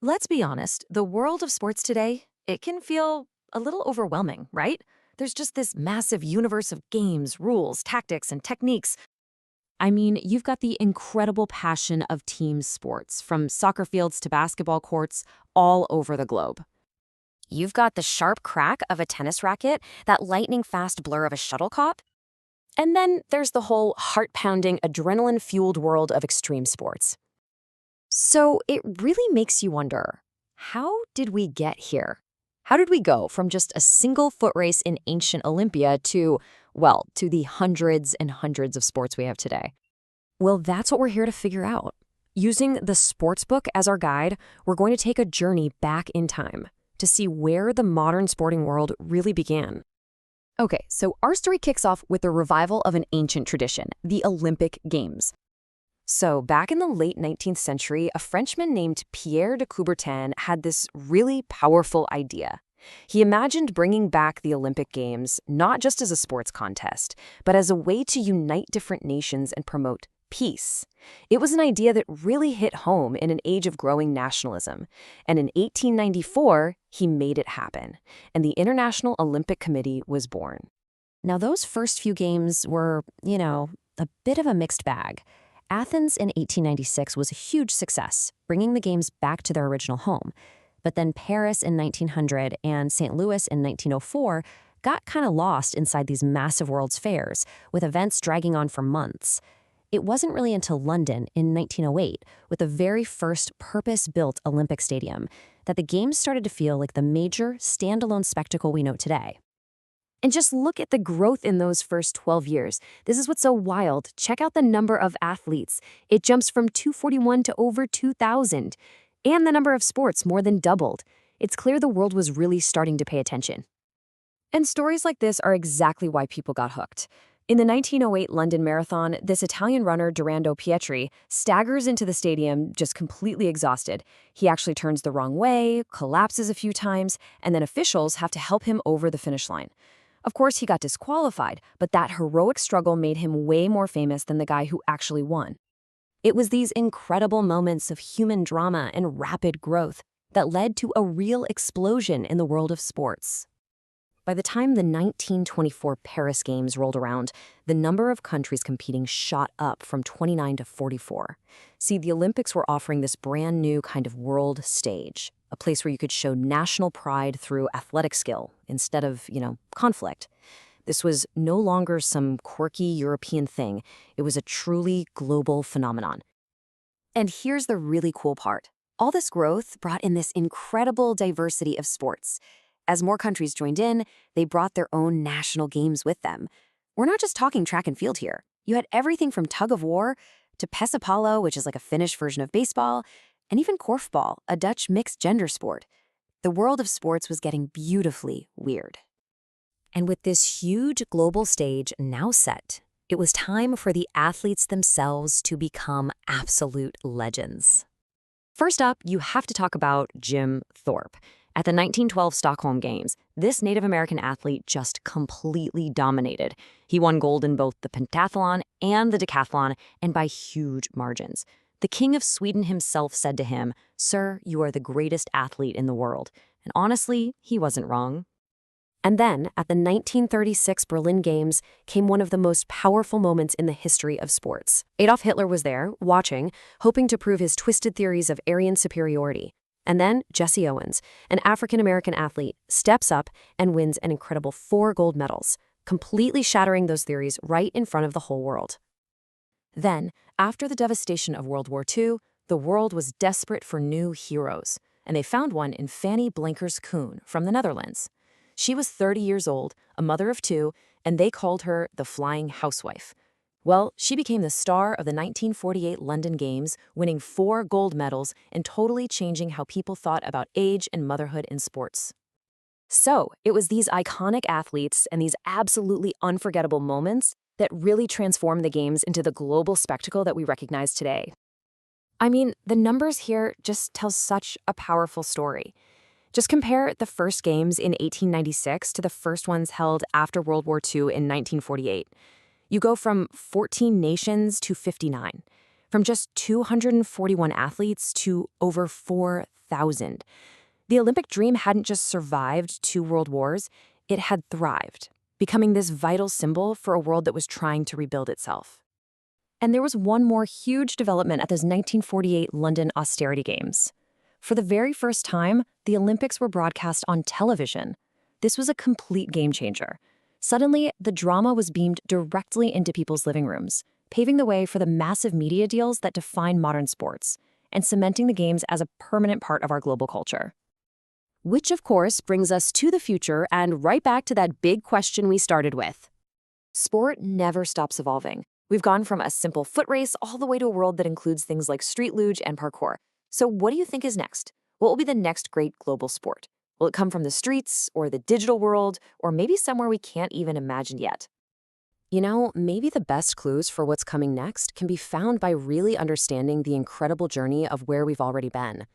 Let's be honest, the world of sports today, it can feel a little overwhelming, right? There's just this massive universe of games, rules, tactics, and techniques. I mean, you've got the incredible passion of team sports, from soccer fields to basketball courts, all over the globe. You've got the sharp crack of a tennis racket, that lightning-fast blur of a shuttlecock. And then there's the whole heart-pounding, adrenaline-fueled world of extreme sports. So it really makes you wonder, how did we get here? How did we go from just a single foot race in ancient Olympia to, well, to the hundreds and hundreds of sports we have today? Well, that's what we're here to figure out. Using the sports book as our guide, we're going to take a journey back in time to see where the modern sporting world really began. Okay, so our story kicks off with the revival of an ancient tradition, the Olympic Games. So back in the late 19th century, a Frenchman named Pierre de Coubertin had this really powerful idea. He imagined bringing back the Olympic Games not just as a sports contest, but as a way to unite different nations and promote peace. It was an idea that really hit home in an age of growing nationalism. And in 1894, he made it happen, and the International Olympic Committee was born. Now, those first few games were, a bit of a mixed bag. Athens in 1896 was a huge success, bringing the games back to their original home. But then Paris in 1900 and St. Louis in 1904 got kind of lost inside these massive World's Fairs, with events dragging on for months. It wasn't really until London in 1908, with the very first purpose-built Olympic Stadium, that the Games started to feel like the major, standalone spectacle we know today. And just look at the growth in those first 12 years. This is what's so wild. Check out the number of athletes. It jumps from 241 to over 2,000. And the number of sports more than doubled. It's clear the world was really starting to pay attention. And stories like this are exactly why people got hooked. In the 1908 London Marathon, this Italian runner, Durando Pietri, staggers into the stadium just completely exhausted. He actually turns the wrong way, collapses a few times, and then officials have to help him over the finish line. Of course, he got disqualified, but that heroic struggle made him way more famous than the guy who actually won. It was these incredible moments of human drama and rapid growth that led to a real explosion in the world of sports. By the time the 1924 Paris Games rolled around, the number of countries competing shot up from 29 to 44. See, the Olympics were offering this brand new kind of world stage, a place where you could show national pride through athletic skill instead of, conflict. This was no longer some quirky European thing. It was a truly global phenomenon. And here's the really cool part. All this growth brought in this incredible diversity of sports. As more countries joined in, they brought their own national games with them. We're not just talking track and field here. You had everything from tug of war to pesapalo, which is like a Finnish version of baseball, and even korfball, a Dutch mixed-gender sport. The world of sports was getting beautifully weird. And with this huge global stage now set, it was time for the athletes themselves to become absolute legends. First up, you have to talk about Jim Thorpe. At the 1912 Stockholm Games, this Native American athlete just completely dominated. He won gold in both the pentathlon and the decathlon, and by huge margins. The King of Sweden himself said to him, "Sir, you are the greatest athlete in the world." And honestly, he wasn't wrong. And then, at the 1936 Berlin Games, came one of the most powerful moments in the history of sports. Adolf Hitler was there, watching, hoping to prove his twisted theories of Aryan superiority. And then Jesse Owens, an African-American athlete, steps up and wins an incredible 4 gold medals, completely shattering those theories right in front of the whole world. Then, after the devastation of World War II, the world was desperate for new heroes, and they found one in Fanny Blankers-Koen from the Netherlands. She was 30 years old, a mother of 2, and they called her the Flying Housewife. Well, she became the star of the 1948 London Games, winning 4 gold medals and totally changing how people thought about age and motherhood in sports. So, it was these iconic athletes and these absolutely unforgettable moments that really transformed the Games into the global spectacle that we recognize today. I mean, the numbers here just tell such a powerful story. Just compare the first Games in 1896 to the first ones held after World War II in 1948. You go from 14 nations to 59, from just 241 athletes to over 4,000. 2000. The Olympic dream hadn't just survived 2 world wars, it had thrived, becoming this vital symbol for a world that was trying to rebuild itself. And there was one more huge development at those 1948 London Austerity Games. For the very first time, the Olympics were broadcast on television. This was a complete game changer. Suddenly, the drama was beamed directly into people's living rooms, paving the way for the massive media deals that define modern sports, and cementing the games as a permanent part of our global culture. Which, of course, brings us to the future and right back to that big question we started with. Sport never stops evolving. We've gone from a simple foot race all the way to a world that includes things like street luge and parkour. So what do you think is next? What will be the next great global sport? Will it come from the streets, or the digital world, or maybe somewhere we can't even imagine yet? Maybe the best clues for what's coming next can be found by really understanding the incredible journey of where we've already been.